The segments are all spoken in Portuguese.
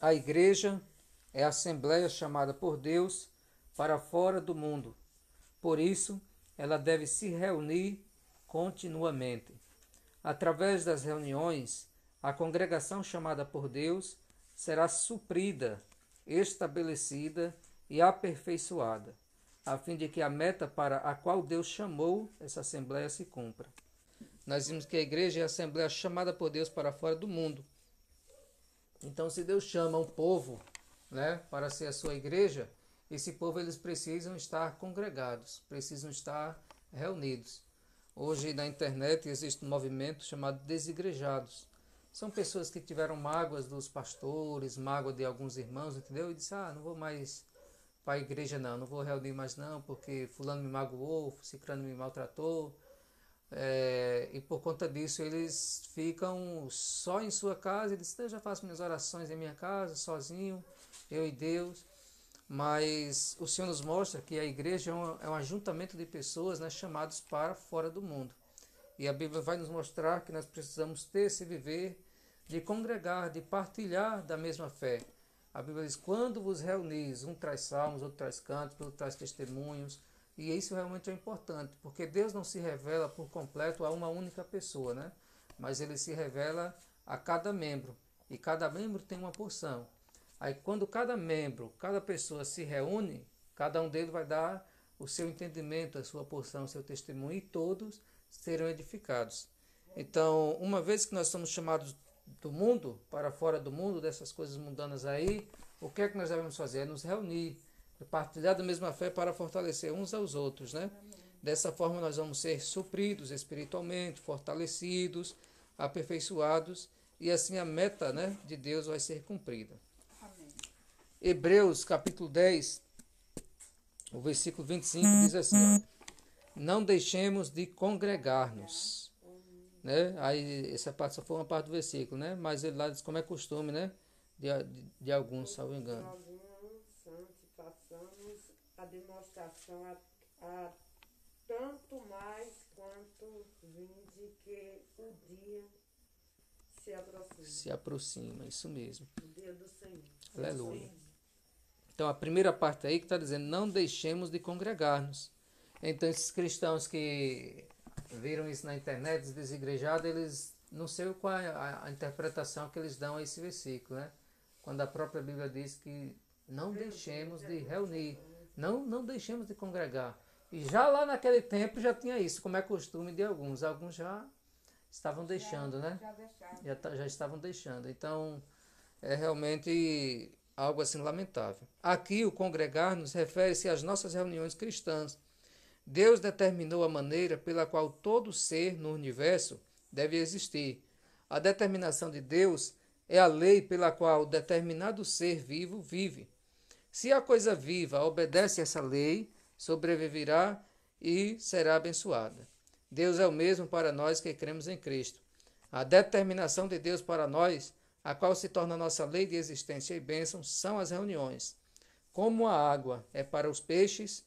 A igreja é a assembleia chamada por Deus para fora do mundo. Por isso, ela deve se reunir continuamente. Através das reuniões, a congregação chamada por Deus será suprida, estabelecida e aperfeiçoada, a fim de que a meta para a qual Deus chamou essa assembleia se cumpra. Nós vimos que a igreja é a assembleia chamada por Deus para fora do mundo. Então, se Deus chama um povo, para ser a sua igreja, esse povo eles precisam estar congregados, precisam estar reunidos. Hoje na internet existe um movimento chamado desigrejados. São pessoas que tiveram mágoas dos pastores, mágoa de alguns irmãos, entendeu? E disse, não vou mais para a igreja não vou reunir mais não, porque fulano me magoou, ciclano me maltratou. E por conta disso eles ficam só em sua casa e dizem, eu já faço minhas orações em minha casa, sozinho, eu e Deus. Mas o Senhor nos mostra que a igreja é um ajuntamento de pessoas, chamados para fora do mundo. E a Bíblia vai nos mostrar que nós precisamos ter esse viver de congregar, de partilhar da mesma fé. A Bíblia diz, quando vos reunis, um traz salmos, outro traz cantos, outro traz testemunhos. E isso realmente é importante, porque Deus não se revela por completo a uma única pessoa, mas Ele se revela a cada membro. E cada membro tem uma porção. Aí quando cada membro, cada pessoa se reúne, cada um deles vai dar o seu entendimento, a sua porção, o seu testemunho, e todos serão edificados. Então, uma vez que nós somos chamados do mundo, para fora do mundo, dessas coisas mundanas aí, o que é que nós devemos fazer? É nos reunir, partilhar da mesma fé para fortalecer uns aos outros, Dessa forma nós vamos ser supridos espiritualmente, fortalecidos, aperfeiçoados, e assim a meta, de Deus vai ser cumprida. Hebreus capítulo 10, o versículo 25 diz assim, não deixemos de congregar-nos. Aí essa parte só foi uma parte do versículo, mas ele lá diz como é costume, de alguns, salvo engano. Passamos a demonstração a tanto mais quanto vinde que o dia se aproxima. Isso mesmo. O dia do Senhor. Aleluia. Então a primeira parte aí que está dizendo, não deixemos de congregar-nos. Então esses cristãos que viram isso na internet, desigrejados, eles não sei qual é a interpretação que eles dão a esse versículo, Quando a própria Bíblia diz que não deixemos de reunir, não deixemos de congregar. E já lá naquele tempo já tinha isso, como é costume de alguns. Alguns já estavam deixando, Já estavam deixando. Então, é realmente algo assim lamentável. Aqui o congregar-nos refere-se às nossas reuniões cristãs. Deus determinou a maneira pela qual todo ser no universo deve existir. A determinação de Deus é a lei pela qual determinado ser vivo vive. Se a coisa viva obedece a essa lei, sobreviverá e será abençoada. Deus é o mesmo para nós que cremos em Cristo. A determinação de Deus para nós, a qual se torna nossa lei de existência e bênção, são as reuniões. Como a água é para os peixes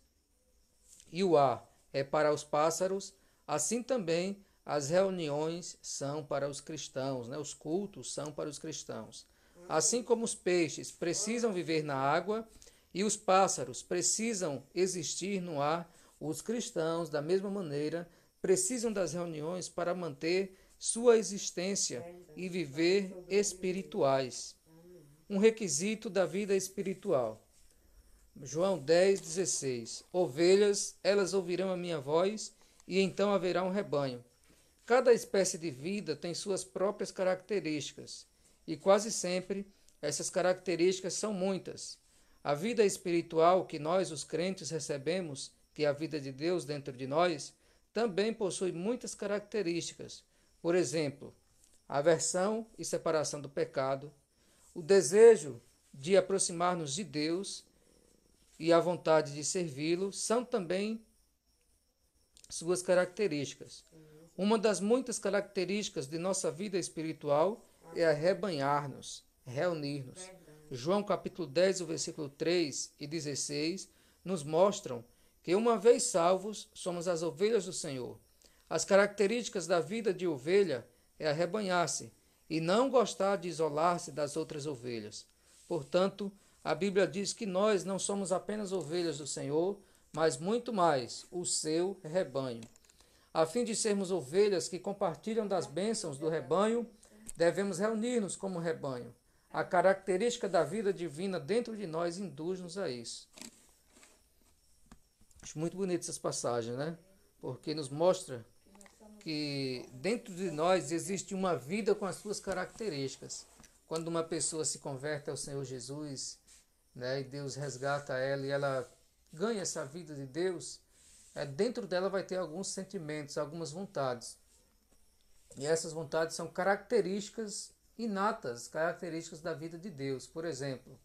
e o ar é para os pássaros, assim também as reuniões são para os cristãos, os cultos são para os cristãos. Assim como os peixes precisam viver na água e os pássaros precisam existir no ar, os cristãos, da mesma maneira, precisam das reuniões para manter sua existência e viver espirituais. Um requisito da vida espiritual. João 10:16. Ovelhas, elas ouvirão a minha voz, e então haverá um rebanho. Cada espécie de vida tem suas próprias características, e quase sempre essas características são muitas. A vida espiritual que nós, os crentes, recebemos, que é a vida de Deus dentro de nós, também possui muitas características. Por exemplo, aversão e separação do pecado, o desejo de aproximar-nos de Deus e a vontade de servi-lo são também suas características. Uma das muitas características de nossa vida espiritual é arrebanhar-nos, reunir-nos. João capítulo 10, o versículo 3 e 16 nos mostram que uma vez salvos, somos as ovelhas do Senhor. As características da vida de ovelha é arrebanhar-se e não gostar de isolar-se das outras ovelhas. Portanto, a Bíblia diz que nós não somos apenas ovelhas do Senhor, mas muito mais o seu rebanho. A fim de sermos ovelhas que compartilham das bênçãos do rebanho, devemos reunir-nos como rebanho. A característica da vida divina dentro de nós induz-nos a isso. Acho muito bonito essas passagens, né? Porque nos mostra que dentro de nós existe uma vida com as suas características. Quando uma pessoa se converte ao Senhor Jesus, né, e Deus resgata ela e ela ganha essa vida de Deus, dentro dela vai ter alguns sentimentos, algumas vontades. E essas vontades são características inatas, características da vida de Deus. Por exemplo,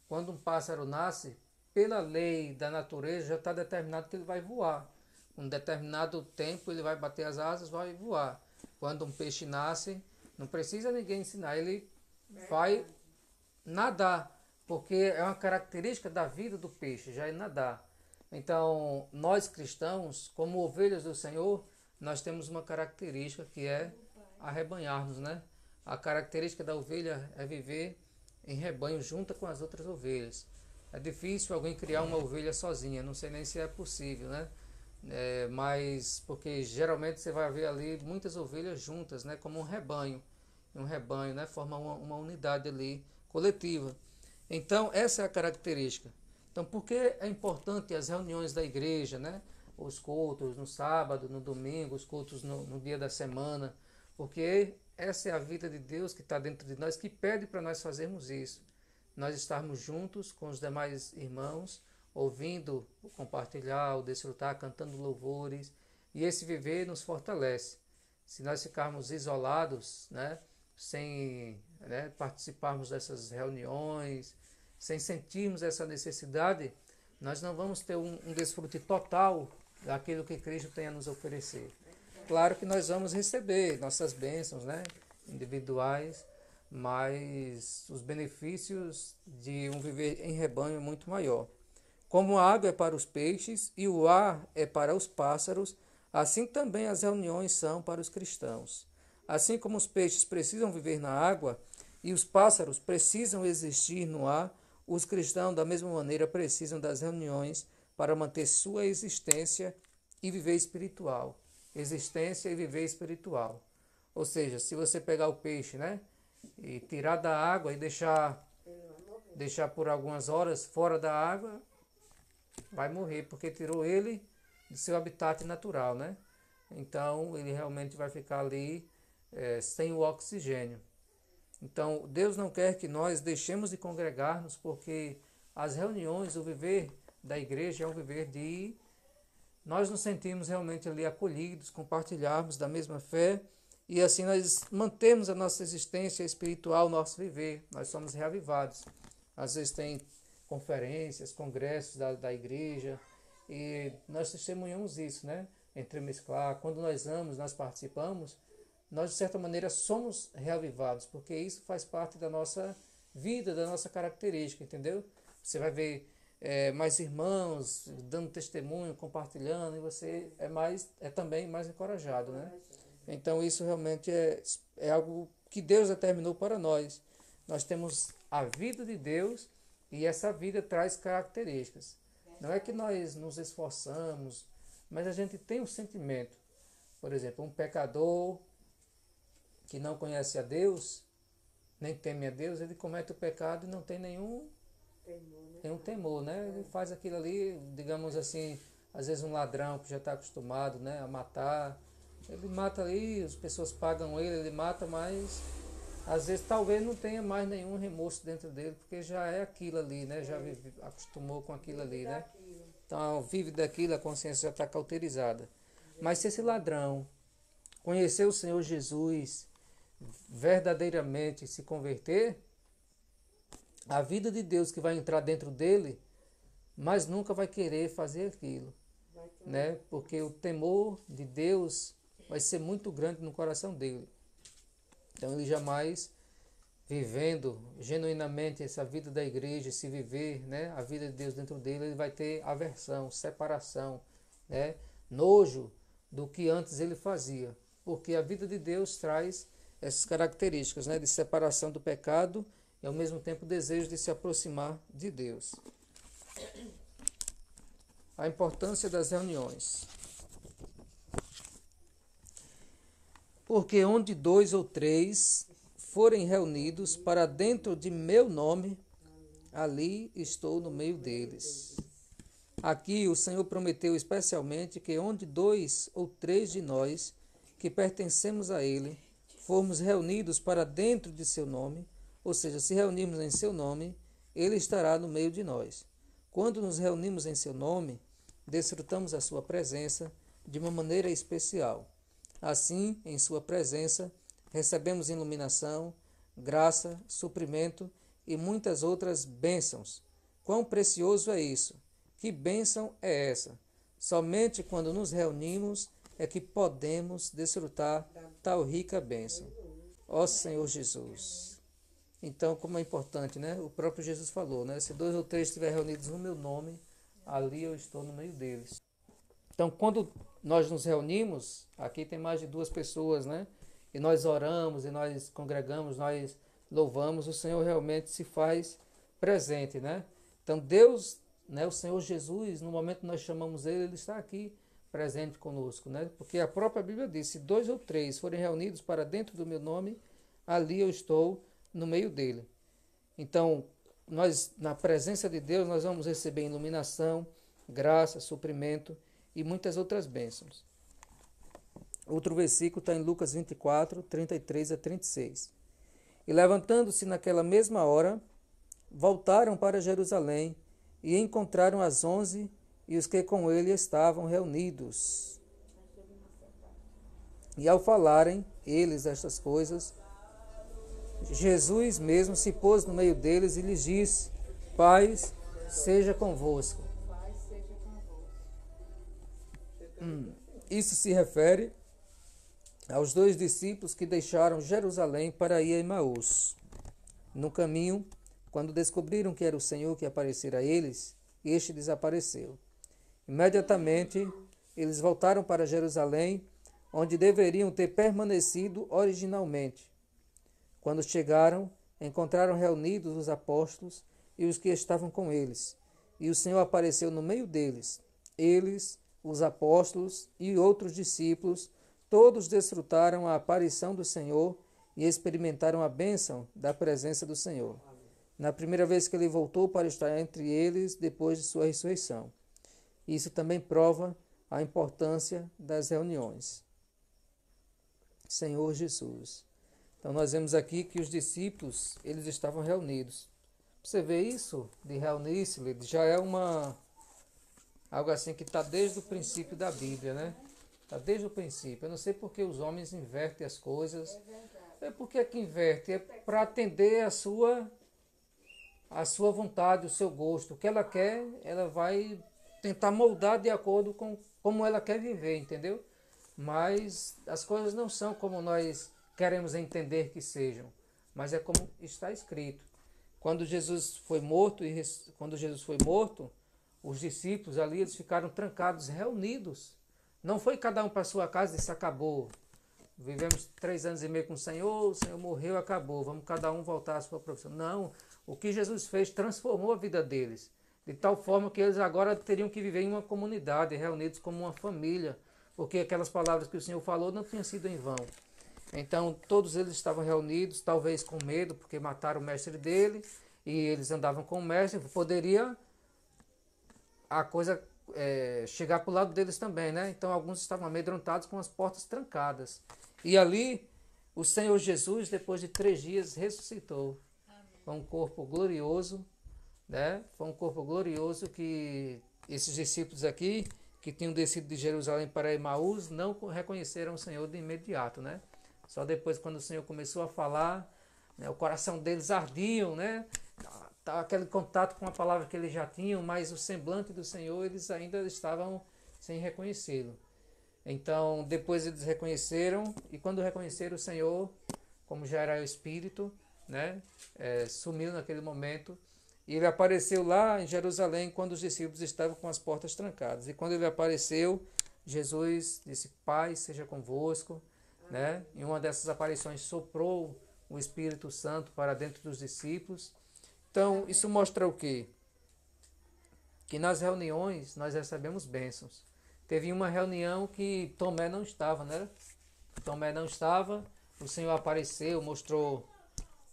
quando um pássaro nasce, pela lei da natureza já está determinado que ele vai voar. Um determinado tempo ele vai bater as asas, vai voar. Quando um peixe nasce, não precisa ninguém ensinar, ele vai nadar, porque é uma característica da vida do peixe, já é nadar. Então, nós cristãos, como ovelhas do Senhor, nós temos uma característica que é arrebanhar-nos, né? A característica da ovelha é viver em rebanho junto com as outras ovelhas. É difícil alguém criar uma ovelha sozinha, não sei nem se é possível, né? Mas porque geralmente você vai ver ali muitas ovelhas juntas, né? Como um rebanho, né? Forma uma unidade ali coletiva. Então, essa é a característica. Então, por que é importante as reuniões da igreja, né? Os cultos no sábado, no domingo, os cultos no dia da semana? Porque essa é a vida de Deus que está dentro de nós, que pede para nós fazermos isso. Nós estarmos juntos com os demais irmãos, ouvindo o compartilhar, o desfrutar, cantando louvores. E esse viver nos fortalece. Se nós ficarmos isolados, né? Sem participarmos dessas reuniões, sem sentirmos essa necessidade, nós não vamos ter um desfrute total daquilo que Cristo tem a nos oferecer. Claro que nós vamos receber nossas bênçãos, né, individuais, mas os benefícios de um viver em rebanho é muito maior. Como a água é para os peixes e o ar é para os pássaros, assim também as reuniões são para os cristãos. Assim como os peixes precisam viver na água e os pássaros precisam existir no ar, os cristãos, da mesma maneira, precisam das reuniões para manter sua existência e viver espiritual. Existência e viver espiritual. Ou seja, se você pegar o peixe, né, e tirar da água e deixar por algumas horas fora da água, vai morrer, porque tirou ele do seu habitat natural, né? Então, ele realmente vai ficar ali sem o oxigênio. Então, Deus não quer que nós deixemos de congregar-nos, porque as reuniões, o viver da igreja é um viver de nós nos sentimos realmente ali acolhidos, compartilharmos da mesma fé e assim nós mantemos a nossa existência espiritual, o nosso viver. Nós somos reavivados. Às vezes tem conferências, congressos da igreja e nós testemunhamos isso, né? Entremesclar. Quando nós amamos, nós participamos, nós, de certa maneira, somos reavivados, porque isso faz parte da nossa vida, da nossa característica, entendeu? Você vai ver mais irmãos dando testemunho, compartilhando, e você é também mais encorajado, né? Então, isso realmente é algo que Deus determinou para nós. Nós temos a vida de Deus e essa vida traz características. Não é que nós nos esforçamos, mas a gente tem um sentimento. Por exemplo, um pecador que não conhece a Deus, nem teme a Deus, ele comete o pecado e não tem nenhum temor, né? Ele faz aquilo ali, digamos assim, às vezes um ladrão que já está acostumado, né, a matar, ele mata ali, as pessoas pagam ele mata, mas às vezes talvez não tenha mais nenhum remorso dentro dele, porque já é aquilo ali, né? Já acostumou com aquilo ali, né? Então vive daquilo, a consciência já está cauterizada. Mas se esse ladrão conhecer o Senhor Jesus, verdadeiramente se converter, a vida de Deus que vai entrar dentro dele, mas nunca vai querer fazer aquilo, né? Porque o temor de Deus vai ser muito grande no coração dele. Então ele jamais, vivendo genuinamente essa vida da igreja, se viver, né, a vida de Deus dentro dele, ele vai ter aversão, separação, né, nojo do que antes ele fazia. Porque a vida de Deus traz essas características, né, de separação do pecado e ao mesmo tempo o desejo de se aproximar de Deus. A importância das reuniões. Porque onde 2 ou 3 forem reunidos para dentro de meu nome, ali estou no meio deles. Aqui o Senhor prometeu especialmente que onde 2 ou 3 de nós, que pertencemos a Ele, formos reunidos para dentro de seu nome, ou seja, se reunirmos em seu nome, Ele estará no meio de nós. Quando nos reunimos em seu nome, desfrutamos a sua presença de uma maneira especial. Assim, em sua presença, recebemos iluminação, graça, suprimento e muitas outras bênçãos. Quão precioso é isso! Que bênção é essa? Somente quando nos reunimos é que podemos desfrutar tal rica bênção. Ó Senhor Jesus! Então, como é importante, né? O próprio Jesus falou, né? Se 2 ou 3 estiverem reunidos no meu nome, ali eu estou no meio deles. Então, quando nós nos reunimos, aqui tem mais de 2 pessoas, né? E nós oramos, e nós congregamos, nós louvamos, o Senhor realmente se faz presente, né? Então, Deus, né? O Senhor Jesus, no momento que nós chamamos Ele, Ele está aqui presente conosco, né? Porque a própria Bíblia diz, se 2 ou 3 forem reunidos para dentro do meu nome, ali eu estou no meio dele. Então, nós, na presença de Deus, nós vamos receber iluminação, graça, suprimento e muitas outras bênçãos. Outro versículo está em Lucas 24, 33 a 36. E levantando-se naquela mesma hora, voltaram para Jerusalém e encontraram as 11 e os que com ele estavam reunidos. E ao falarem eles estas coisas, Jesus mesmo se pôs no meio deles e lhes disse: Paz seja convosco. Isso se refere aos 2 discípulos que deixaram Jerusalém para ir a Emaús. No caminho, quando descobriram que era o Senhor que aparecera a eles, este desapareceu. Imediatamente, eles voltaram para Jerusalém, onde deveriam ter permanecido originalmente. Quando chegaram, encontraram reunidos os apóstolos e os que estavam com eles, e o Senhor apareceu no meio deles. Eles, os apóstolos e outros discípulos, todos desfrutaram a aparição do Senhor e experimentaram a bênção da presença do Senhor, na primeira vez que ele voltou para estar entre eles depois de sua ressurreição. Isso também prova a importância das reuniões. Senhor Jesus. Então nós vemos aqui que os discípulos, eles estavam reunidos. Você vê isso de reunir-se, já é algo assim que está desde o princípio da Bíblia, né? Está desde o princípio. Eu não sei porque os homens invertem as coisas. É porque é que inverte? É para atender a sua vontade, o seu gosto. O que ela quer, ela vai tentar moldar de acordo com como ela quer viver, entendeu? Mas as coisas não são como nós queremos entender que sejam, mas é como está escrito. Quando Jesus foi morto, os discípulos ali, eles ficaram trancados, reunidos. Não foi cada um para sua casa e disse, acabou. Vivemos 3 anos e meio com o Senhor morreu, acabou. Vamos cada um voltar à sua profissão. Não, o que Jesus fez transformou a vida deles. De tal forma que eles agora teriam que viver em uma comunidade, reunidos como uma família. Porque aquelas palavras que o Senhor falou não tinham sido em vão. Então, todos eles estavam reunidos, talvez com medo, porque mataram o mestre dele, e eles andavam com o mestre, poderia a coisa chegar para o lado deles também, né? Então, alguns estavam amedrontados com as portas trancadas. E ali, o Senhor Jesus, depois de 3 dias, ressuscitou. Foi um corpo glorioso, né? Foi um corpo glorioso que esses discípulos aqui, que tinham descido de Jerusalém para Emaús, não reconheceram o Senhor de imediato, né? Só depois, quando o Senhor começou a falar, né, o coração deles ardiam, né? Aquele contato com a palavra que eles já tinham, mas o semblante do Senhor, eles ainda estavam sem reconhecê-lo. Então, depois eles reconheceram, e quando reconheceram o Senhor, como já era o Espírito, né, sumiu naquele momento, e ele apareceu lá em Jerusalém, quando os discípulos estavam com as portas trancadas. E quando ele apareceu, Jesus disse, Pai seja convosco, né? Em uma dessas aparições soprou o Espírito Santo para dentro dos discípulos. Então, isso mostra o quê? Que nas reuniões nós recebemos bênçãos. Teve uma reunião que Tomé não estava, né? Tomé não estava, o Senhor apareceu, mostrou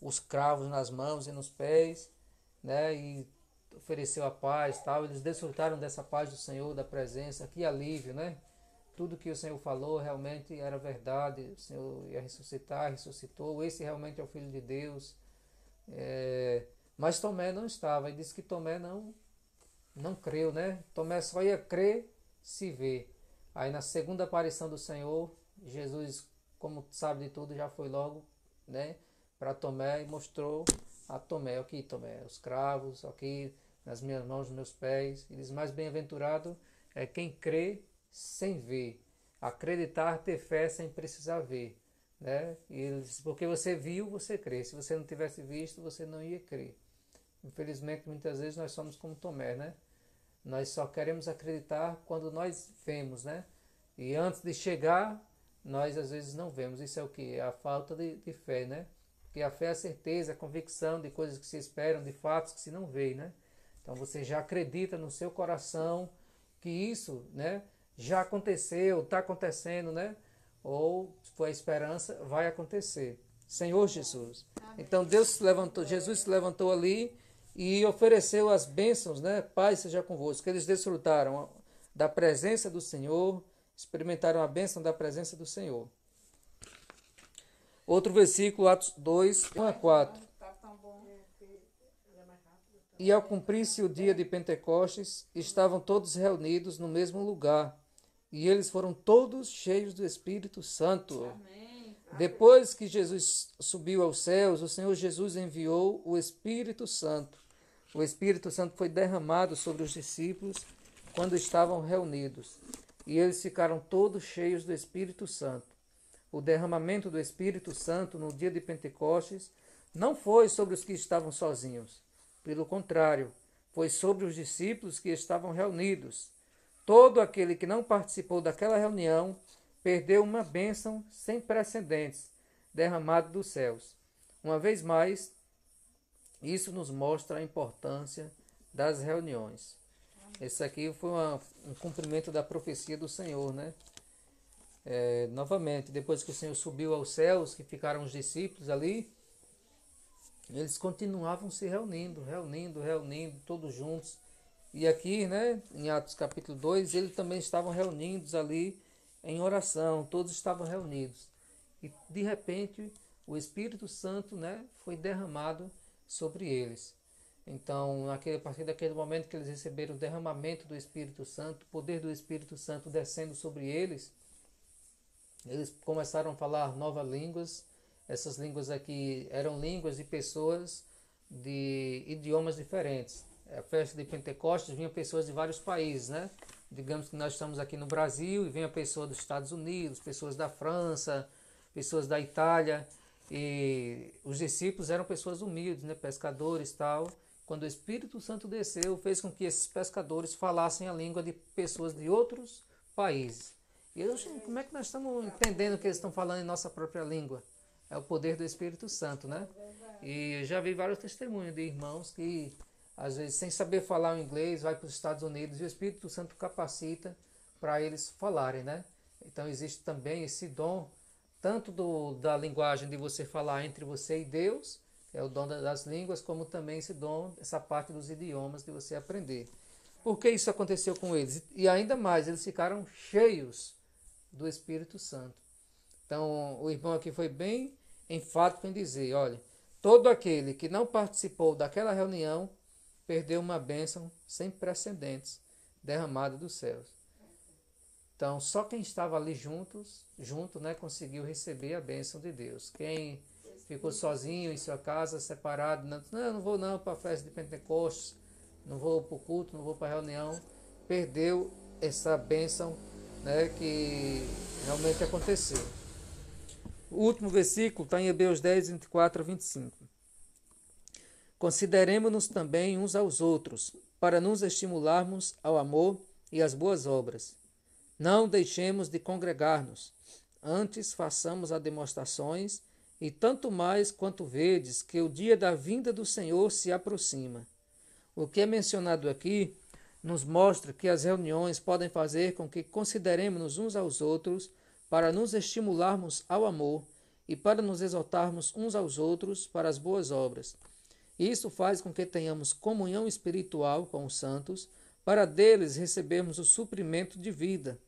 os cravos nas mãos e nos pés, né? E ofereceu a paz, tal. Eles desfrutaram dessa paz do Senhor, da presença. Que alívio, né? Tudo que o Senhor falou realmente era verdade. O Senhor ia ressuscitar, ressuscitou. Esse realmente é o Filho de Deus. Mas Tomé não estava. E disse que Tomé não creu, né? Tomé só ia crer se ver. Aí na segunda aparição do Senhor, Jesus, como sabe de tudo, já foi logo, né, para Tomé e mostrou a Tomé, aqui Tomé, os cravos, aqui nas minhas mãos, nos meus pés. E diz, mais bem-aventurado é quem crê sem ver. Acreditar, ter fé sem precisar ver, né? E ele diz, porque você viu, você crê. Se você não tivesse visto, você não ia crer. Infelizmente, muitas vezes nós somos como Tomé, né? Nós só queremos acreditar quando nós vemos, né? E antes de chegar, nós às vezes não vemos. Isso é o que? É a falta de fé, né? Porque a fé é a certeza, a convicção de coisas que se esperam, de fatos que se não veem, né? Então você já acredita no seu coração que isso, né, já aconteceu, está acontecendo, né? Ou se for a esperança, vai acontecer. Senhor Jesus. Então Deus se levantou, Jesus se levantou ali e ofereceu as bênçãos, né? Paz seja convosco. Eles desfrutaram da presença do Senhor, experimentaram a bênção da presença do Senhor. Outro versículo, Atos 2, 1 a 4. E ao cumprir-se o dia de Pentecostes, estavam todos reunidos no mesmo lugar, e eles foram todos cheios do Espírito Santo. Amém. Depois que Jesus subiu aos céus, o Senhor Jesus enviou o Espírito Santo. O Espírito Santo foi derramado sobre os discípulos quando estavam reunidos, e eles ficaram todos cheios do Espírito Santo. O derramamento do Espírito Santo no dia de Pentecostes não foi sobre os que estavam sozinhos. Pelo contrário, foi sobre os discípulos que estavam reunidos. Todo aquele que não participou daquela reunião perdeu uma bênção sem precedentes, derramada dos céus. Uma vez mais, isso nos mostra a importância das reuniões. Esse aqui foi um cumprimento da profecia do Senhor, né? Novamente, depois que o Senhor subiu aos céus, que ficaram os discípulos ali, eles continuavam se reunindo, todos juntos. E aqui, né, em Atos capítulo 2, eles também estavam reunidos ali em oração, todos estavam reunidos. E de repente, o Espírito Santo, né, foi derramado sobre eles. Então, a partir daquele momento que eles receberam o derramamento do Espírito Santo, o poder do Espírito Santo descendo sobre eles começaram a falar novas línguas. Essas línguas aqui eram línguas de pessoas de idiomas diferentes. A festa de Pentecostes vinha pessoas de vários países, né? Digamos que nós estamos aqui no Brasil e vinha pessoas dos Estados Unidos, pessoas da França, pessoas da Itália. E os discípulos eram pessoas humildes, né? Pescadores e tal. Quando o Espírito Santo desceu, fez com que esses pescadores falassem a língua de pessoas de outros países. E eu, como é que nós estamos entendendo o que eles estão falando em nossa própria língua? É o poder do Espírito Santo, né? E eu já vi vários testemunhos de irmãos que, às vezes, sem saber falar o inglês, vai para os Estados Unidos e o Espírito Santo capacita para eles falarem, né? Então existe também esse dom, tanto da linguagem de você falar entre você e Deus, que é o dom das línguas, como também esse dom, essa parte dos idiomas de você aprender. Por que isso aconteceu com eles? E ainda mais, eles ficaram cheios do Espírito Santo. Então, o irmão aqui foi bem enfático em dizer, olha, todo aquele que não participou daquela reunião perdeu uma bênção sem precedentes, derramada dos céus. Então, só quem estava ali junto, né, conseguiu receber a bênção de Deus. Quem ficou sozinho em sua casa, separado, não vou não para a festa de Pentecostes, não vou para o culto, não vou para a reunião, perdeu essa bênção, né, que realmente aconteceu. O último versículo está em Hebreus 10, 24 a 25. Consideremo-nos também uns aos outros, para nos estimularmos ao amor e às boas obras. Não deixemos de congregar-nos, antes façamos as demonstrações, e tanto mais quanto vedes que o dia da vinda do Senhor se aproxima. O que é mencionado aqui nos mostra que as reuniões podem fazer com que consideremos uns aos outros para nos estimularmos ao amor e para nos exortarmos uns aos outros para as boas obras. Isso faz com que tenhamos comunhão espiritual com os santos, para deles recebermos o suprimento de vida.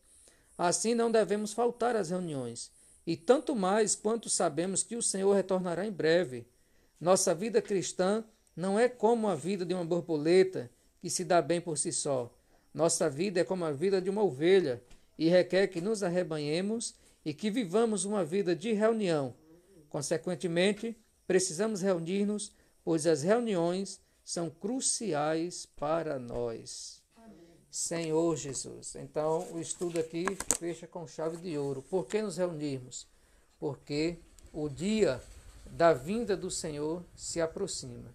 Assim não devemos faltar às reuniões, e tanto mais quanto sabemos que o Senhor retornará em breve. Nossa vida cristã não é como a vida de uma borboleta, que se dá bem por si só. Nossa vida é como a vida de uma ovelha, e requer que nos arrebanhemos e que vivamos uma vida de reunião. Consequentemente, precisamos reunir-nos, pois as reuniões são cruciais para nós. Senhor Jesus. Então, o estudo aqui fecha com chave de ouro. Por que nos reunirmos? Porque o dia da vinda do Senhor se aproxima.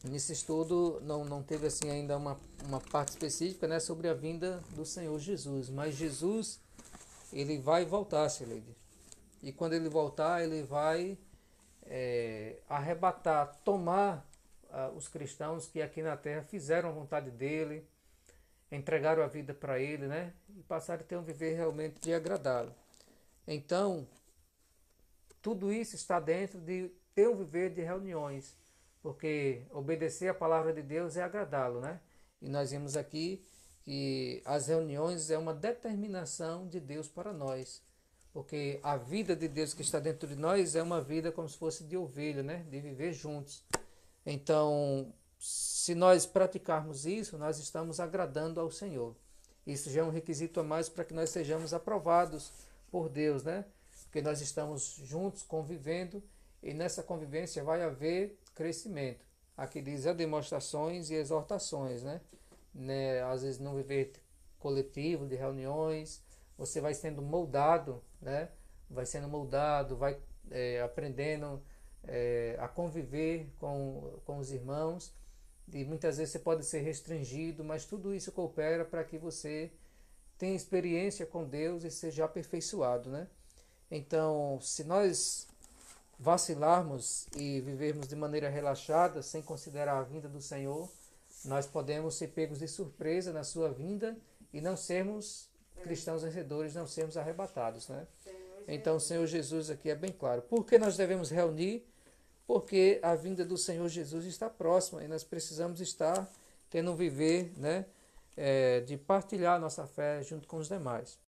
Nesse estudo não teve assim ainda uma parte específica, né, sobre a vinda do Senhor Jesus. Mas Jesus, ele vai voltar, Sileide. E quando ele voltar, ele vai arrebatar, tomar os cristãos que aqui na terra fizeram a vontade dele, entregaram a vida para ele, né? E passaram a ter um viver realmente de agradá-lo. Então, tudo isso está dentro de ter um viver de reuniões, porque obedecer a palavra de Deus é agradá-lo, né? E nós vimos aqui que as reuniões é uma determinação de Deus para nós, porque a vida de Deus que está dentro de nós é uma vida como se fosse de ovelha, né? De viver juntos. Então, se nós praticarmos isso, nós estamos agradando ao Senhor. Isso já é um requisito a mais para que nós sejamos aprovados por Deus, né? Porque nós estamos juntos, convivendo, e nessa convivência vai haver crescimento. Aqui diz demonstrações e exortações, né? Às vezes no viver coletivo, de reuniões, você vai sendo moldado, né? Vai sendo moldado, vai aprendendo a conviver com os irmãos, e muitas vezes você pode ser restringido, mas tudo isso coopera para que você tenha experiência com Deus e seja aperfeiçoado, né? Então, se nós vacilarmos e vivermos de maneira relaxada, sem considerar a vinda do Senhor, nós podemos ser pegos de surpresa na sua vinda e não sermos cristãos vencedores, não sermos arrebatados, né? Então, o Senhor Jesus aqui é bem claro. Por que nós devemos reunir? Porque a vinda do Senhor Jesus está próxima e nós precisamos estar tendo um viver, né, de partilhar nossa fé junto com os demais.